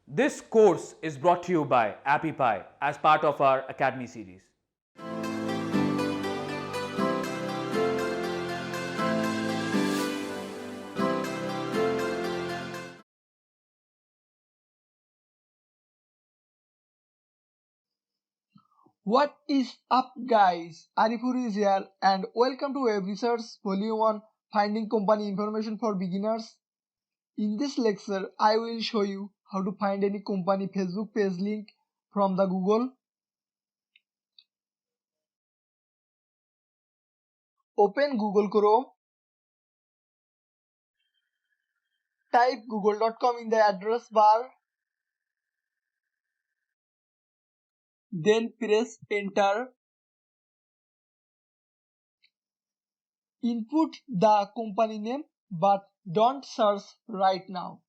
This course is brought to you by AppyPie as part of our Academy series. What is up guys, Arifur is here and welcome to Web Research Volume 1 Finding Company Information for Beginners. In this lecture, I will show you how to find any company Facebook page link from the Google. Open Google Chrome, type google.com in the address bar, then press enter. Input the company name but don't search right now.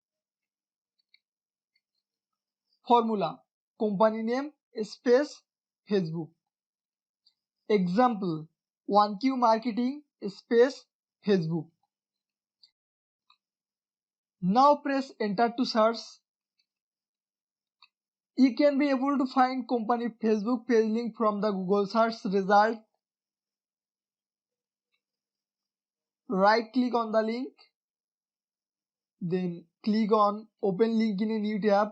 Formula: company name space Facebook. Example: 1Q Marketing space Facebook. Now press enter to search. You can be able to find company Facebook page link from the Google search result. Right click on the link, then click on open link in a new tab.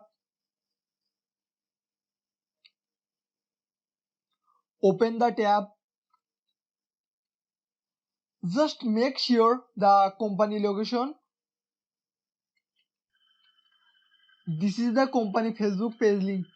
Open the tab. Just make sure the company location. This is the company Facebook page link.